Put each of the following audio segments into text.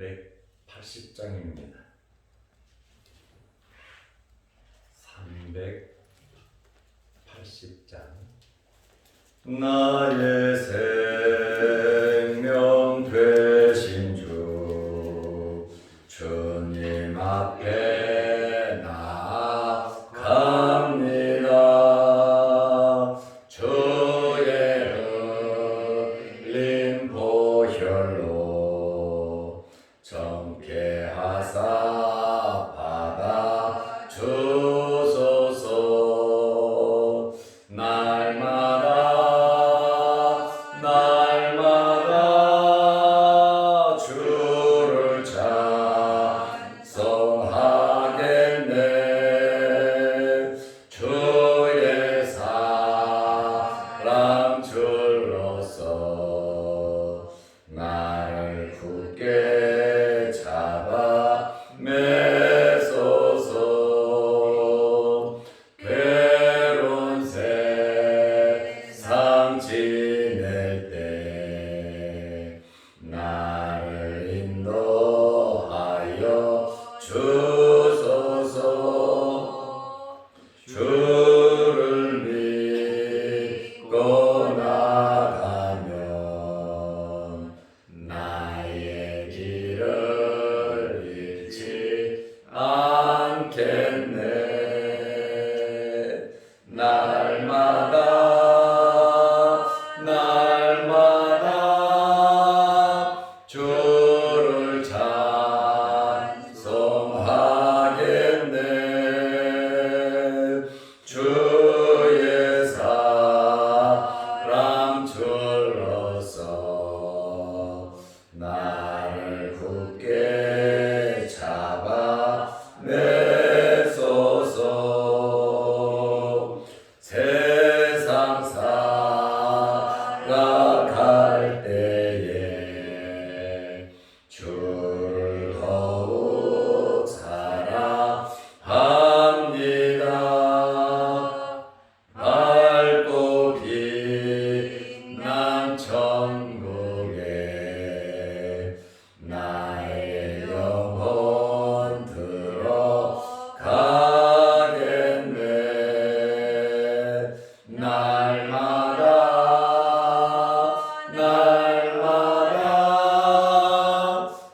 380장입니다. 380장. 나의 생명 되신 주 주님 앞에 나아갑니다. 주의 흘린 보혈로 정케 하사 받아 주소서. 날마다 주를 찬송하겠네. 주의 사랑 줄로서 나를 굳게 잡아 매소서. 괴로운 세상 지낼 때 나를 인도하여 주소서. 주를 믿고 나가면 나의 길을 잃지 않겠네. 날마다 주를 찬송하겠네. 주의 사랑 줄로서 나를 굳게 잡아 매소서. 세상 살아갈 때에 주를 더욱 사랑합니다. 밝고 빛난 천국에 나의 영혼 들어가겠네. 날마다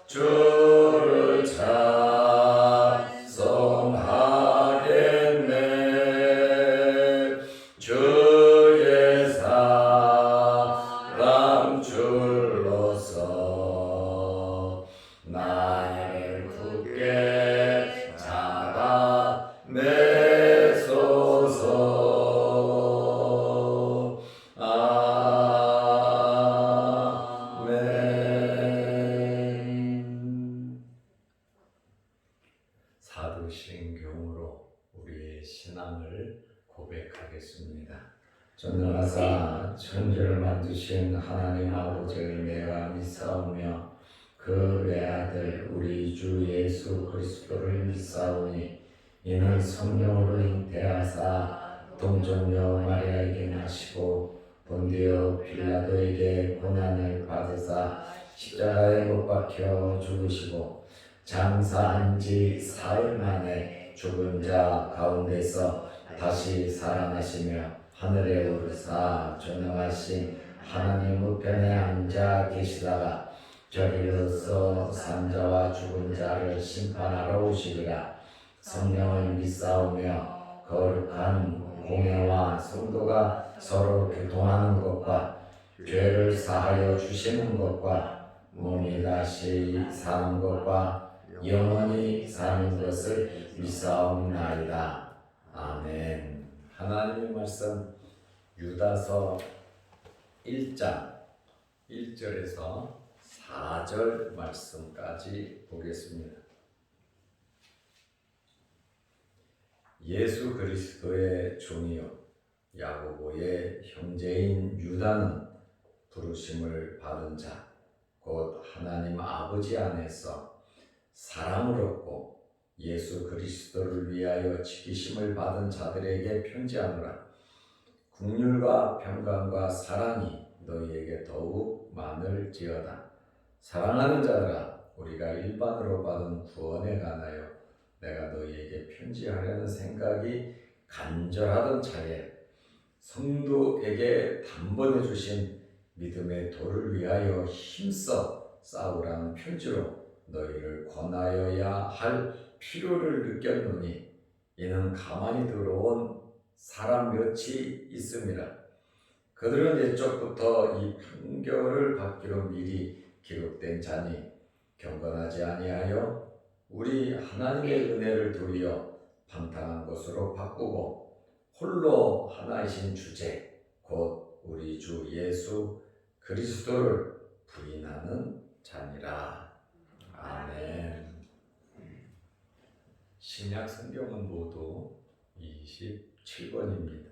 주를 찬송하겠네. 주의 사랑 줄로서 나를 굳게 잡아 매소서. 아멘. 사도신경으로 우리의 신앙을 고백하겠습니다. 전능하사 천지를 만드신 하나님 아버지를 내가 믿사오며 그 외아들 우리 주 예수 그리스도를 믿사오니 이는 성령으로 잉태하사 동정녀 마리아에게 나시고 본디오 빌라도에게 고난을 받으사 십자가에 못 박혀 죽으시고 장사한 지 사흘 만에 죽은 자 가운데서 다시 살아나시며 하늘에 오르사 전능하신 하나님 우편에 앉아 계시다가 저리로서 산자와 죽은 자를 심판하러 오시리라. 성령을 믿사오며 거룩한 공회와 성도가 서로 교통하는 것과 죄를 사하여 주시는 것과 몸이 다시 사는 것과 영원히 사는 것을 믿사옵나이다. 아멘. 하나님의 말씀 유다서 1장 1절에서 4절 말씀까지 보겠습니다. 예수 그리스도의 종이요 야고보의 형제인 유다는 부르심을 받은 자 곧 하나님 아버지 안에서 사랑을 얻고 예수 그리스도를 위하여 지키심을 받은 자들에게 편지하노라. 긍휼과 평강과 사랑이 너희에게 더욱 많을지어다. 사랑하는 자들아, 우리가 일반으로 받은 구원에 관하여 내가 너희에게 편지하려는 생각이 간절하던 차에 성도에게 단번에 주신 믿음의 도를 위하여 힘써 싸우라는 편지로 너희를 권하여야 할 필요를 느꼈노니 이는 가만히 들어온 사람 몇이 있음이라. 그들은 옛적부터 이 판결을 받기로 미리 기록된 자니 경건하지 아니하여 우리 하나님의 은혜를 도리어 방탕한 것으로 바꾸고 홀로 하나이신 주제 곧 우리 주 예수 그리스도를 부인하는 자니라. 아멘. 신약 성경은 모두 27권입니다.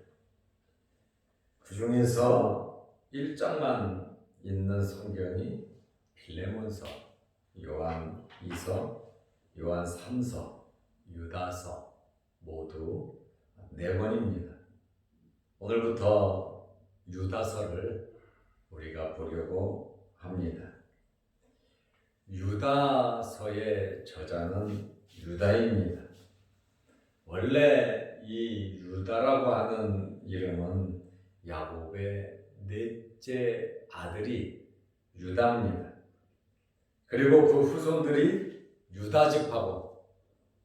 그 중에서 1장만 있는 성경이 빌레몬서, 요한 2서, 요한 3서, 유다서 모두 4권입니다. 오늘부터 유다서를 우리가 보려고 합니다. 유다서의 저자는 유다입니다. 원래 이 유다라고 하는 이름은 야곱의 넷째 아들이 유다입니다. 그리고 그 후손들이 유다집하고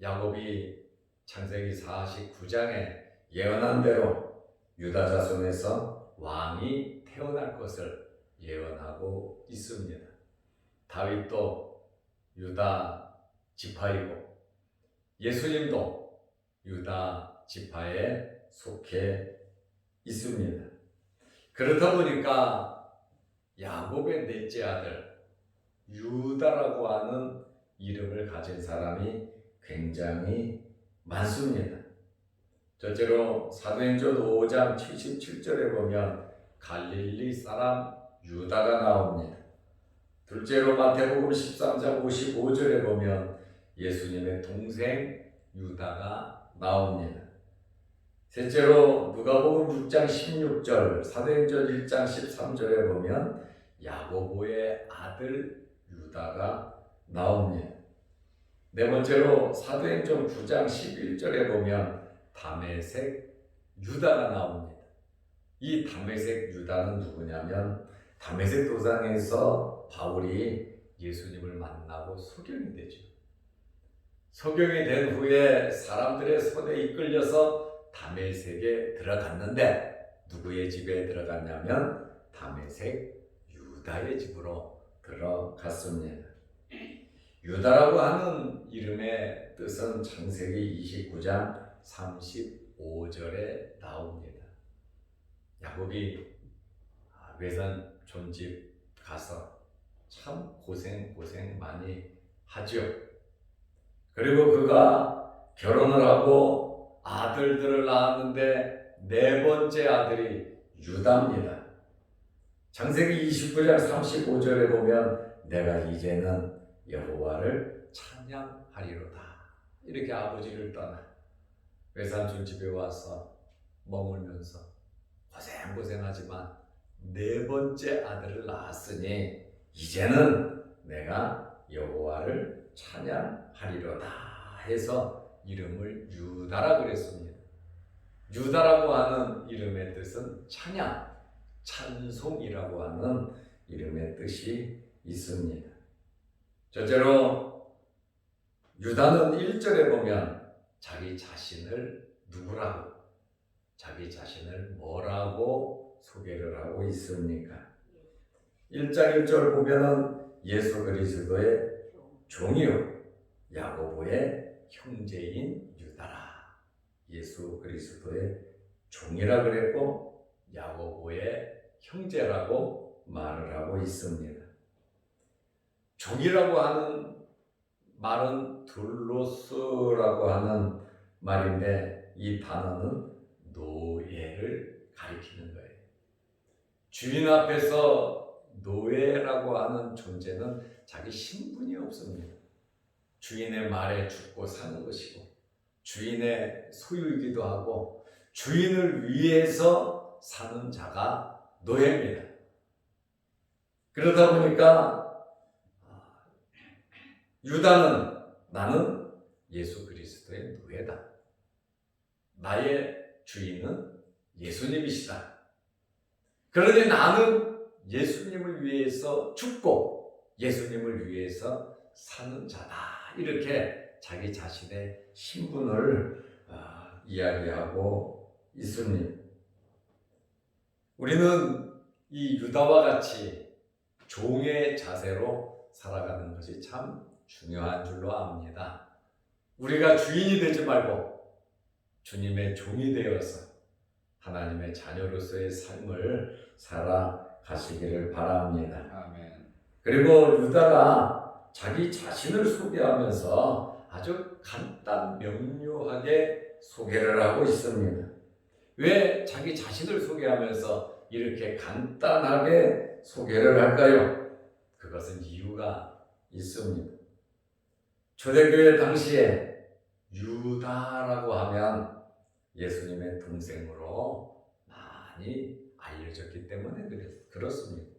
야곱이 창세기 49장에 예언한 대로 유다 자손에서 왕이 태어날 것을 예언하고 있습니다. 다윗도 유다 지파이고 예수님도 유다 지파에 속해 있습니다. 그렇다 보니까 야곱의 넷째 아들 유다라고 하는 이름을 가진 사람이 굉장히 많습니다. 첫째로 사도행전 5장 77절에 보면 갈릴리 사람 유다가 나옵니다. 둘째로 마태복음 13장 55절에 보면 예수님의 동생 유다가 나옵니다. 셋째로 누가복음 6장 16절, 사도행전 1장 13절에 보면 야고보의 아들 유다가 나옵니다. 네 번째로 사도행전 9장 11절에 보면 다메섹 유다가 나옵니다. 이 다메섹 유다는 누구냐면 다메섹 도상에서 바울이 예수님을 만나고 소경이 되죠. 소경이 된 후에 사람들의 손에 이끌려서 다메섹에 들어갔는데 누구의 집에 들어갔냐면 다메섹 유다의 집으로 들어갔습니다. 유다라고 하는 이름의 뜻은 창세기 29장 35절에 나옵니다. 야곱이 외산 존집 가서 참 고생 많이 하죠. 그리고 그가 결혼을 하고 아들들을 낳았는데 네 번째 아들이 유다입니다. 창세기 29장 35절에 보면 내가 이제는 여호와를 찬양하리로다. 이렇게 아버지를 떠나 외삼촌 집에 와서 머물면서 고생하지만 네 번째 아들을 낳았으니 이제는 내가 여호와를 찬양하리로다 해서 이름을 유다라 그랬습니다. 유다라고 하는 이름의 뜻은 찬양, 찬송이라고 하는 이름의 뜻이 있습니다. 첫째로 유다는 1절에 보면 자기 자신을 누구라고, 자기 자신을 뭐라고 소개를 하고 있습니까? 1장 1절 보면은 예수 그리스도의 종이요 야고보의 형제인 유다라. 예수 그리스도의 종이라 그랬고 야고보의 형제라고 말을 하고 있습니다. 종이라고 하는 말은 둘로스라고 하는 말인데 이 단어는 노예를 가리키는 거예요. 주인 앞에서 노예라고 하는 존재는 자기 신분이 없습니다. 주인의 말에 죽고 사는 것이고 주인의 소유이기도 하고 주인을 위해서 사는 자가 노예입니다. 그러다 보니까 유다는 나는 예수 그리스도의 노예다. 나의 주인은 예수님이시다. 그러니 나는 예수님을 위해서 죽고 예수님을 위해서 사는 자다. 이렇게 자기 자신의 신분을 이야기하고 있습니다. 우리는 이 유다와 같이 종의 자세로 살아가는 것이 참 중요한 줄로 압니다. 우리가 주인이 되지 말고 주님의 종이 되어서 하나님의 자녀로서의 삶을 살아가시기를 바랍니다. 아멘. 그리고 유다가 자기 자신을 소개하면서 아주 간단 명료하게 소개를 하고 있습니다. 왜 자기 자신을 소개하면서 이렇게 간단하게 소개를 할까요? 그것은 이유가 있습니다. 초대교회 당시에 유다라고 하면 예수님의 동생으로 많이 알려졌기 때문에 그렇습니다.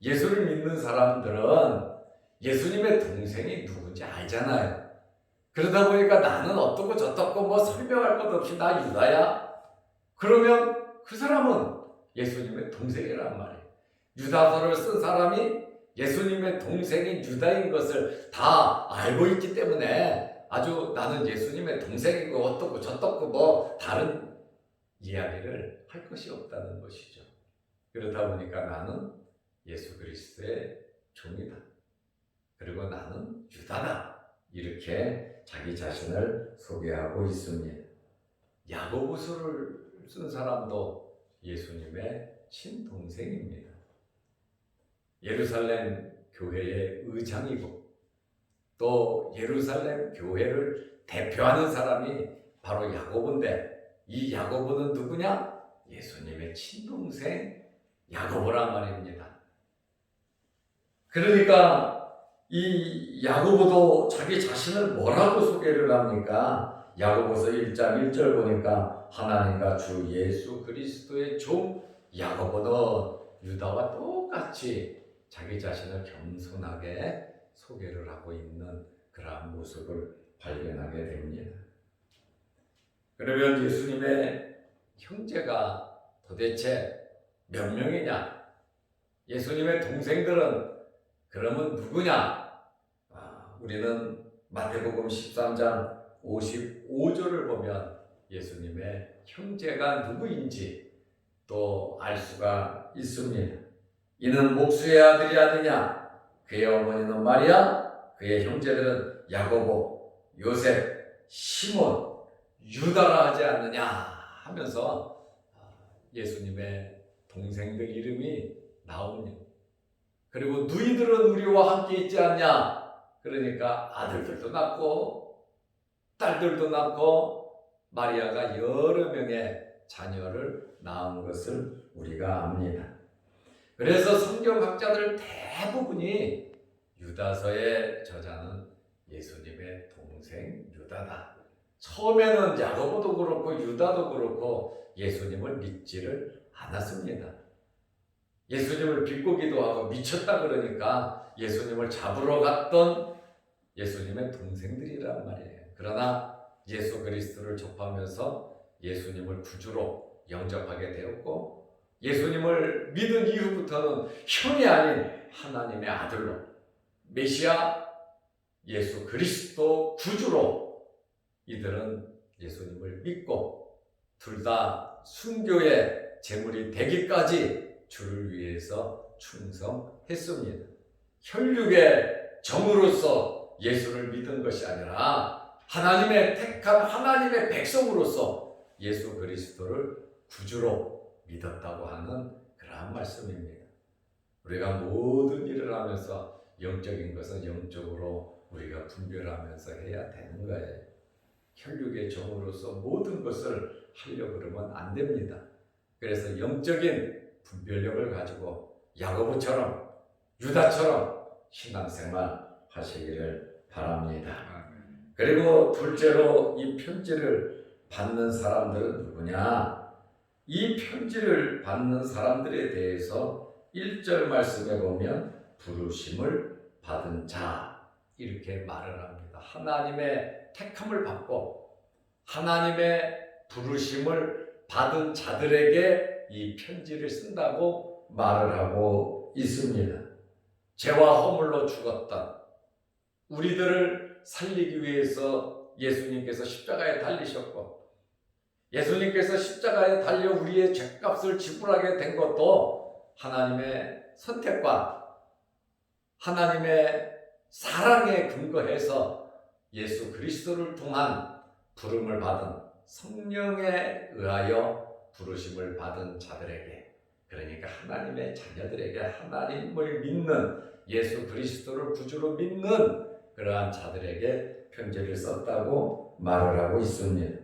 예수를 믿는 사람들은 예수님의 동생이 누군지 알잖아요. 그러다 보니까 나는 어떻고 저떻고 뭐 설명할 것 없이 나 유다야? 그러면 그 사람은 예수님의 동생이란 말이에요. 유다서를 쓴 사람이 예수님의 동생인 유다인 것을 다 알고 있기 때문에 아주 나는 예수님의 동생이고 어떻고 저떻고 뭐 다른 이야기를 할 것이 없다는 것이죠. 그러다 보니까 나는 예수 그리스도의 종이다. 그리고 나는 유다다. 이렇게 자기 자신을 소개하고 있습니다. 야고보서를 쓴 사람도 예수님의 친동생입니다. 예루살렘 교회의 의장이고 또 예루살렘 교회를 대표하는 사람이 바로 야고보인데 이 야고보는 누구냐? 예수님의 친동생 야고보란 말입니다. 그러니까 이 야고보도 자기 자신을 뭐라고 소개를 합니까? 야고보서 1장 1절 보니까 하나님과 주 예수 그리스도의 종 야고보는 유다와 똑같이 자기 자신을 겸손하게 소개를 하고 있는 그러한 모습을 발견하게 됩니다. 그러면 예수님의 형제가 도대체 몇 명이냐? 예수님의 동생들은 그러면 누구냐? 우리는 마태복음 13장 55절을 보면 예수님의 형제가 누구인지 또 알 수가 있습니다. 이는 목수의 아들이 아니냐? 그의 어머니는 마리아, 그의 형제들은 야고보, 요셉, 시몬, 유다라 하지 않느냐 하면서 예수님의 동생들 이름이 나옵니다. 그리고 너희들은 우리와 함께 있지 않냐? 그러니까 아들들도 낳고 딸들도 낳고 마리아가 여러 명의 자녀를 낳은 것을 우리가 압니다. 그래서 성경학자들 대부분이 유다서의 저자는 예수님의 동생 유다다. 처음에는 야고보도 그렇고 유다도 그렇고 예수님을 믿지를 않았습니다. 예수님을 비꼬기도 하고 미쳤다 그러니까 예수님을 잡으러 갔던 예수님의 동생들이란 말이에요. 그러나 예수 그리스도를 접하면서 예수님을 구주로 영접하게 되었고 예수님을 믿은 이후부터는 형이 아닌 하나님의 아들로 메시아 예수 그리스도 구주로 이들은 예수님을 믿고 둘 다 순교의 제물이 되기까지 주를 위해서 충성했습니다. 혈육의 정으로서 예수를 믿은 것이 아니라 하나님의 택한 하나님의 백성으로서 예수 그리스도를 구주로 믿었다고 하는 그러한 말씀입니다. 우리가 모든 일을 하면서 영적인 것은 영적으로 우리가 분별하면서 해야 되는 거예요. 혈육의 정으로서 모든 것을 하려고 그러면 안 됩니다. 그래서 영적인 분별력을 가지고 야고보처럼 유다처럼 신앙생활 하시기를 바랍니다. 그리고 둘째로 이 편지를 받는 사람들은 누구냐? 이 편지를 받는 사람들에 대해서 1절 말씀에 보면 부르심을 받은 자 이렇게 말을 합니다. 하나님의 택함을 받고 하나님의 부르심을 받은 자들에게 이 편지를 쓴다고 말을 하고 있습니다. 죄와 허물로 죽었던 우리들을 살리기 위해서 예수님께서 십자가에 달리셨고, 예수님께서 십자가에 달려 우리의 죄값을 지불하게 된 것도 하나님의 선택과 하나님의 사랑에 근거해서 예수 그리스도를 통한 부름을 받은 성령에 의하여 부르심을 받은 자들에게, 그러니까 하나님의 자녀들에게, 하나님을 믿는 예수 그리스도를 구주로 믿는 그러한 자들에게 편지를 썼다고 말을 하고 있습니다.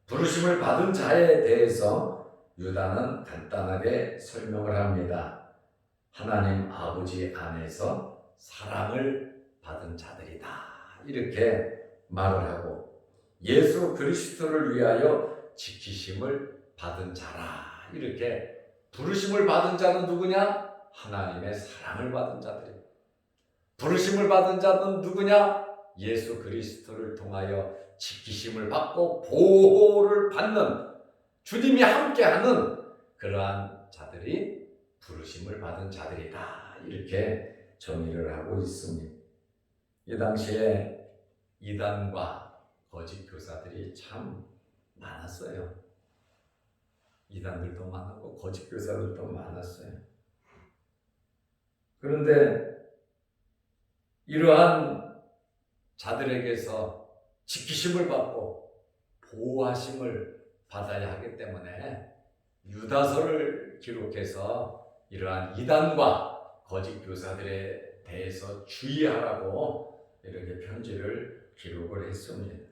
부르심을 받은 자에 대해서 유다는 간단하게 설명을 합니다. 하나님 아버지 안에서 사랑을 받은 자들이다, 이렇게 말을 하고, 예수 그리스도를 위하여 지키심을 받은 자라, 이렇게. 부르심을 받은 자는 누구냐? 하나님의 사랑을 받은 자들이다. 부르심을 받은 자는 누구냐? 예수 그리스도를 통하여 지키심을 받고 보호를 받는, 주님이 함께하는 그러한 자들이 부르심을 받은 자들이다, 이렇게 정의를 하고 있습니다. 이 당시에 이단과 거짓 교사들이 참 많았어요. 이단들도 많았고 거짓 교사들도 많았어요. 그런데 이러한 자들에게서 지키심을 받고 보호하심을 받아야 하기 때문에 유다서를 기록해서 이러한 이단과 거짓 교사들에 대해서 주의하라고 이렇게 편지를 기록을 했습니다.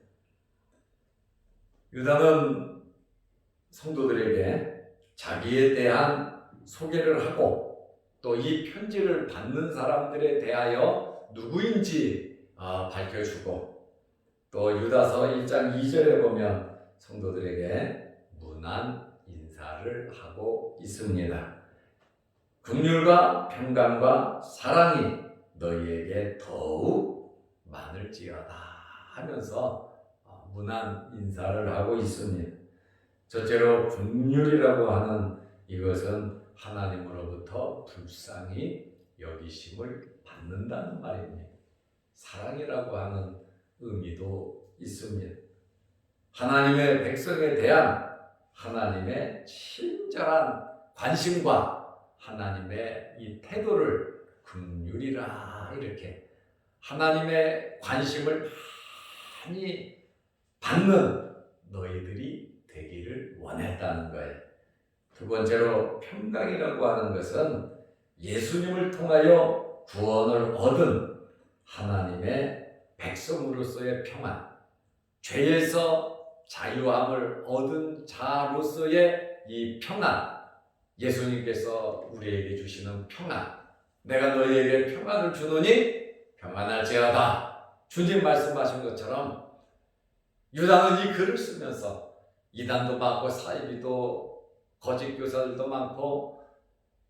유다는 성도들에게 자기에 대한 소개를 하고 또 이 편지를 받는 사람들에 대하여 누구인지 밝혀주고, 또 유다서 1장 2절에 보면 성도들에게 문안 인사를 하고 있습니다. 긍휼과 평강과 사랑이 너희에게 더욱 많을지어다 하면서 문안 인사를 하고 있습니다. 첫째로 긍휼이라고 하는 이것은 하나님으로부터 불쌍히 여기심을 받는다는 말입니다. 사랑이라고 하는 의미도 있습니다. 하나님의 백성에 대한 하나님의 친절한 관심과 하나님의 이 태도를 긍휼이라, 이렇게 하나님의 관심을 많이 받는 너희들이 되기를 원했다는 거예요. 두 번째로 평강이라고 하는 것은 예수님을 통하여 구원을 얻은 하나님의 백성으로서의 평안, 죄에서 자유함을 얻은 자로서의 이 평안, 예수님께서 우리에게 주시는 평안, 내가 너희에게 평안을 주노니 평안할지어다, 주님 말씀하신 것처럼 유다는 이 글을 쓰면서 이단도 많고 사이비도 거짓 교사들도 많고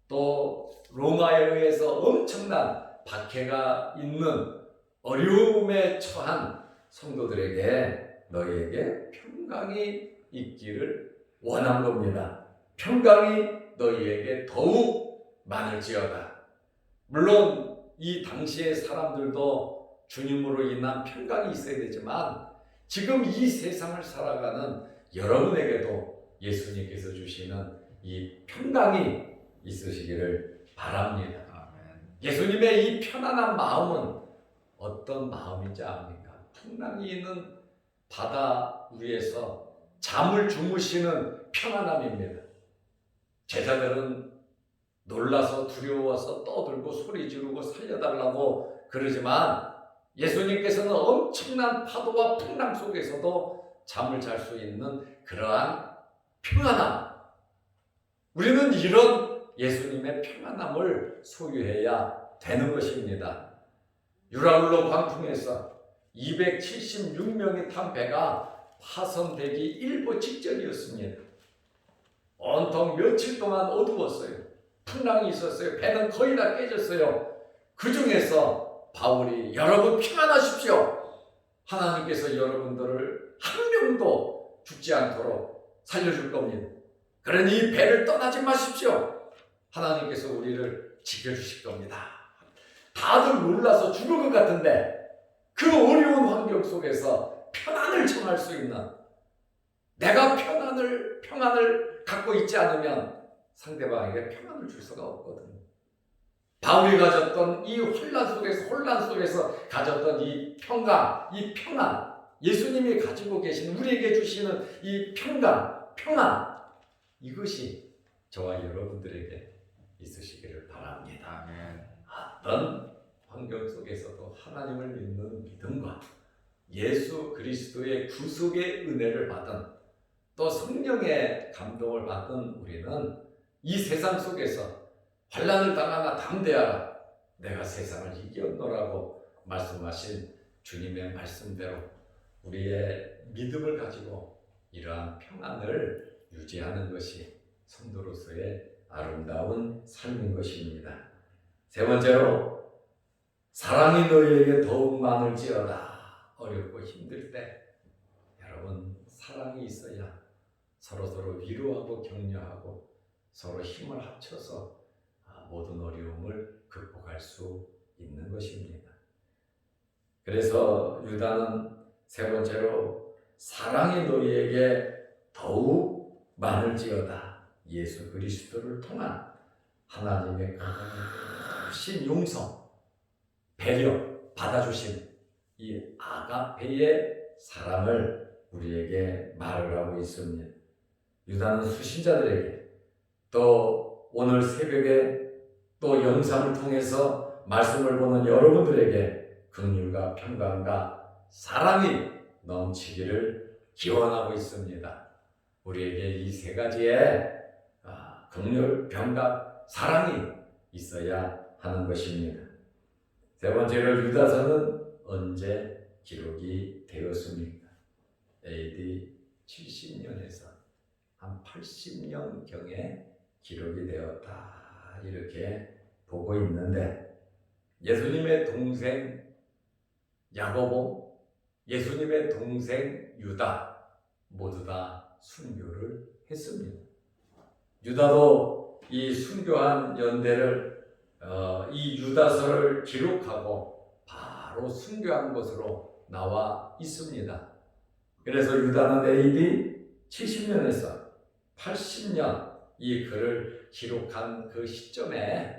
또 로마에 의해서 엄청난 박해가 있는 어려움에 처한 성도들에게 너희에게 평강이 있기를 원한 겁니다. 평강이 너희에게 더욱 많을지어다. 물론 이 당시의 사람들도 주님으로 인한 평강이 있어야 되지만 지금 이 세상을 살아가는 여러분에게도 예수님께서 주시는 이 평강이 있으시기를 바랍니다. 예수님의 이 편안한 마음은 어떤 마음인지 압니까? 풍랑이 있는 바다 위에서 잠을 주무시는 편안함입니다. 제자들은 놀라서 두려워서 떠들고 소리 지르고 살려달라고 그러지만 예수님께서는 엄청난 파도와 풍랑 속에서도 잠을 잘 수 있는 그러한 평안함, 우리는 이런 예수님의 평안함을 소유해야 되는 것입니다. 유라굴로 광풍에서 276명이 탄 배가 파손되기 일보 직전이었습니다. 온통 며칠 동안 어두웠어요. 풍랑이 있었어요. 배는 거의 다 깨졌어요. 그 중에서 바울이 여러분 평안하십시오. 하나님께서 여러분들을 한 명도 죽지 않도록 살려줄 겁니다. 그러니 배를 떠나지 마십시오. 하나님께서 우리를 지켜주실 겁니다. 다들 놀라서 죽을 것 같은데 그 어려운 환경 속에서 평안을 청할 수 있는, 내가 평안을 갖고 있지 않으면 상대방에게 평안을 줄 수가 없거든요. 바울이 가졌던 이 혼란 속에서 가졌던 이 평강, 이 평안, 예수님이 가지고 계신, 우리에게 주시는 이 평강, 평안, 이것이 저와 여러분들에게 있으시기를 바랍니다. 아멘. 어떤 환경 속에서도 하나님을 믿는 믿음과 예수 그리스도의 구속의 은혜를 받은, 또 성령의 감동을 받은 우리는 이 세상 속에서 환난을 당하나 담대하라, 내가 세상을 이겼노라고 말씀하신 주님의 말씀대로 우리의 믿음을 가지고 이러한 평안을 유지하는 것이 성도로서의 아름다운 삶인 것입니다. 세 번째로, 사랑이 너희에게 더욱 많을지어다. 어렵고 힘들 때 여러분, 사랑이 있어야 서로 위로하고 격려하고 서로 힘을 합쳐서 모든 어려움을 극복할 수 있는 것입니다. 그래서 유다는 세 번째로, 사랑이 너희에게 더욱 많을지어다. 예수 그리스도를 통한 하나님의 크신 용서, 배려, 받아주심, 이 아가페의 사랑을 우리에게 말을 하고 있습니다. 유다는 수신자들에게, 또 오늘 새벽에 또 영상을 통해서 말씀을 보는 여러분들에게 긍휼과 평강과 사랑이 넘치기를 기원하고 있습니다. 우리에게 이 세 가지의 긍휼, 평강, 사랑이 있어야 하는 것입니다. 세 번째로, 유다서는 언제 기록이 되었습니까? AD 70년에서 한 80년경에 기록이 되었다, 이렇게 보고 있는데, 예수님의 동생 야고보, 예수님의 동생 유다 모두 다 순교를 했습니다. 유다도 이 순교한 연대를 이 유다서를 기록하고 바로 순교한 것으로 나와 있습니다. 그래서 유다는 AD 70년에서 80년 이 글을 기록한 그 시점에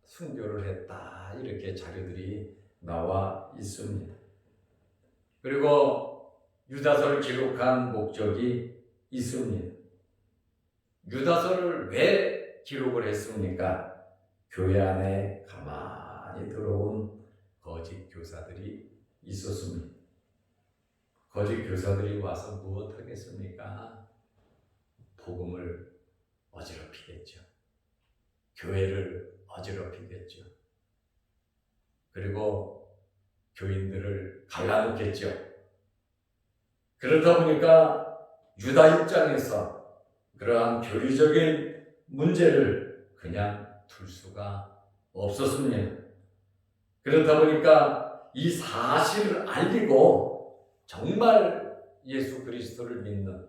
순교를 했다, 이렇게 자료들이 나와 있습니다. 그리고 유다서를 기록한 목적이 있습니다. 유다서를 왜 기록을 했습니까? 교회 안에 가만히 들어온 거짓 교사들이 있었습니다. 거짓 교사들이 와서 무엇 하겠습니까? 복음을 어지럽히겠죠. 교회를 어지럽히겠죠. 그리고 교인들을 갈라놓겠죠. 그렇다 보니까 유다 입장에서 그러한 교리적인 문제를 그냥 둘 수가 없었습니다. 그렇다 보니까 이 사실을 알리고 정말 예수 그리스도를 믿는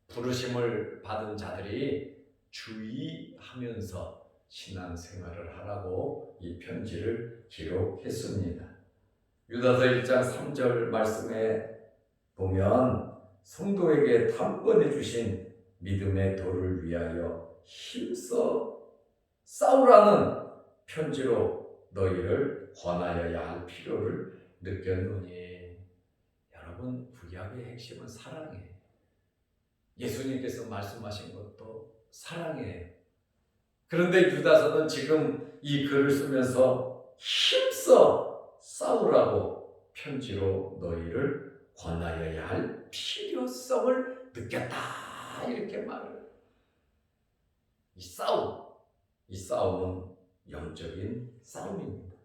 부르심을 받은 자들이 주의하면서 신앙생활을 하라고 이 편지를 기록했습니다. 유다서 1장 3절 말씀에 보면, 성도에게 당권해 주신 믿음의 도를 위하여 힘써 싸우라는 편지로 너희를 권하여야 할 필요를 느꼈노니. 여러분, 구약의 핵심은 사랑이에요. 예수님께서 말씀하신 것도 사랑이에요. 그런데 유다서는 지금 이 글을 쓰면서 힘써 싸우라고 편지로 너희를 권하여야 할 필요성을 느꼈다, 이렇게 말을. 이 싸움은 영적인 싸움입니다.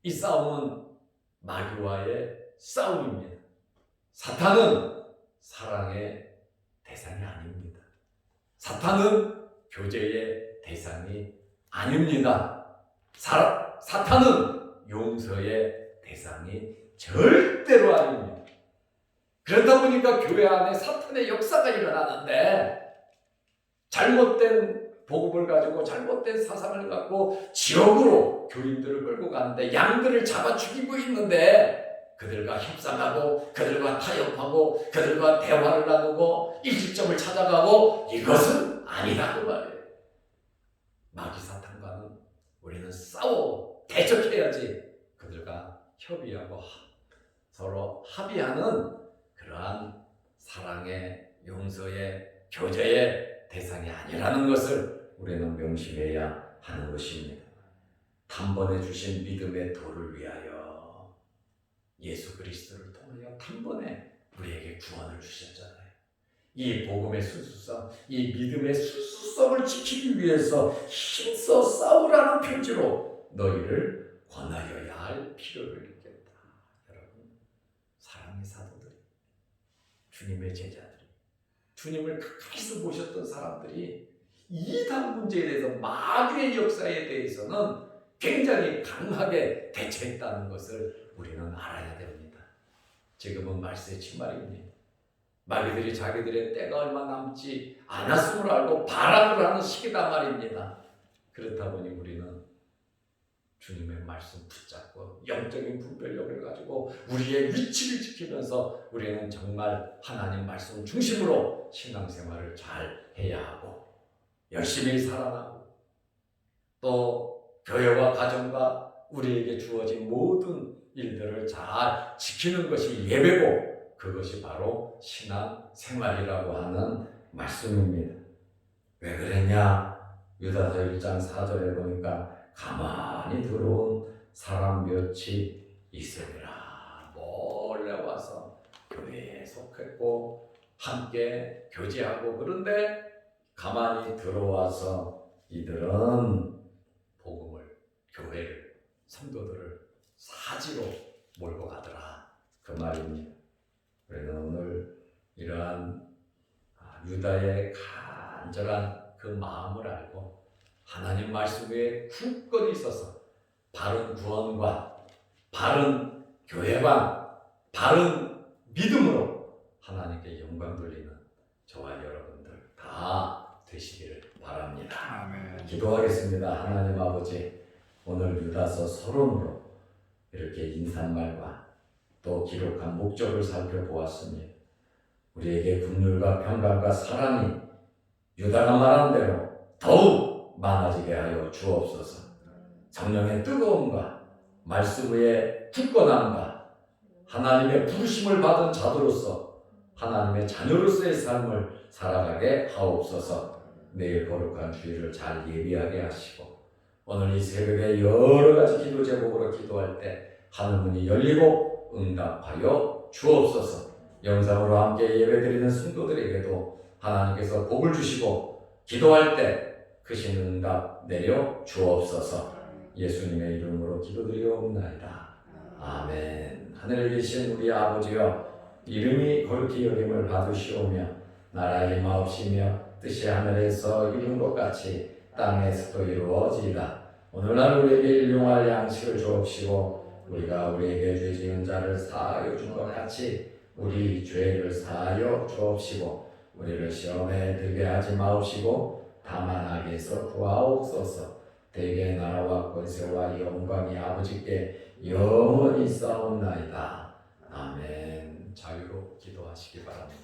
이 싸움은 마귀와의 싸움입니다. 사탄은 사랑의 대상이 아닙니다. 사탄은 교제의 대상이 아닙니다. 사탄은 용서의 대상이 절대로 아닙니다. 그러다 보니까 교회 안에 사탄의 역사가 일어나는데 잘못된 복음을 가지고 잘못된 사상을 갖고 지역으로 교인들을 끌고 가는데 양들을 잡아 죽이고 있는데 그들과 협상하고 그들과 타협하고 그들과 대화를 나누고 일직점을 찾아가고 이것은 아니라고 말해요. 마귀 사탄과는 우리는 싸워 대적해야지 그들과 협의하고 서로 합의하는 그러한 사랑의 용서의 교제의 대상이 아니라는 것을 우리는 명심해야 하는 것입니다. 단번에 주신 믿음의 도를 위하여 예수 그리스도를 통하여 단번에 우리에게 구원을 주셨잖아요. 이 복음의 순수성, 이 믿음의 순수성을 지키기 위해서 힘써 싸우라는 편지로 너희를 권하여야 할 필요를 느꼈다. 여러분, 사랑의 사도들이, 주님의 제자들이, 주님을 가까이서 보셨던 사람들이 이단 문제에 대해서 마귀의 역사에 대해서는 굉장히 강하게 대처했다는 것을 우리는 알아야 됩니다. 지금은 말세의 침말입니다. 마귀들이 자기들의 때가 얼마 남지 않았음을 알고 발악을 하는 시기단 말입니다. 그렇다 보니 우리는 주님의 말씀 붙잡고 영적인 분별력을 가지고 우리의 위치를 지키면서 우리는 정말 하나님 말씀 중심으로 신앙생활을 잘 해야 하고 열심히 살아나고 또 교회와 가정과 우리에게 주어진 모든 일들을 잘 지키는 것이 예배고 그것이 바로 신앙생활이라고 하는 말씀입니다. 왜 그랬냐? 유다서 1장 4절에 보니까 가만히 들어온 사람 몇이 있으리라. 몰래 와서 교회에 속했고 함께 교제하고 그런데 가만히 들어와서 이들은 복음을, 교회를, 성도들을 사지로 몰고 가더라. 그 말입니다. 우리는 오늘 이러한 유다의 간절한 그 마음을 알고 하나님 말씀 위에 굳건히 있어서 바른 구원과 바른 교회와 바른 믿음으로 하나님께 영광 돌리는 저와 여러분들 다 되시기를 바랍니다. 아멘. 기도하겠습니다. 하나님 아버지, 오늘 유다서 서론으로 이렇게 인사말과 또 기록한 목적을 살펴보았으니 우리에게 긍휼과 평강과 사랑이 유다가 말한 대로 더욱 많아지게 하여 주옵소서. 성령의 뜨거움과 말씀 위에 굳건함과 하나님의 부르심을 받은 자들로서 하나님의 자녀로서의 삶을 살아가게 하옵소서. 내일 거룩한 주일을 잘 예비하게 하시고 오늘 이 새벽에 여러 가지 기도 제목으로 기도할 때 하늘문이 열리고 응답하여 주옵소서. 영상으로 함께 예배드리는 성도들에게도 하나님께서 복을 주시고 기도할 때 크신 응답 내려 주옵소서. 예수님의 이름으로 기도드리옵나이다. 아멘. 하늘에 계신 우리 아버지여, 이름이 거룩히 여김을 받으시오며 나라의 임하옵시며 뜻이 하늘에서 이룬 것 같이 땅에서도 이루어지이다. 오늘날 우리에게 일용할 양식을 주옵시고 우리가 우리에게 죄 지은 자를 사하여 준 것 같이 우리 죄를 사하여 주옵시고 우리를 시험에 들게 하지 마옵시고 다만 악에서 구하옵소서. 대개 나라와 권세와 영광이 아버지께 영원히 있사옵나이다. 아멘. 자유로 기도하시기 바랍니다.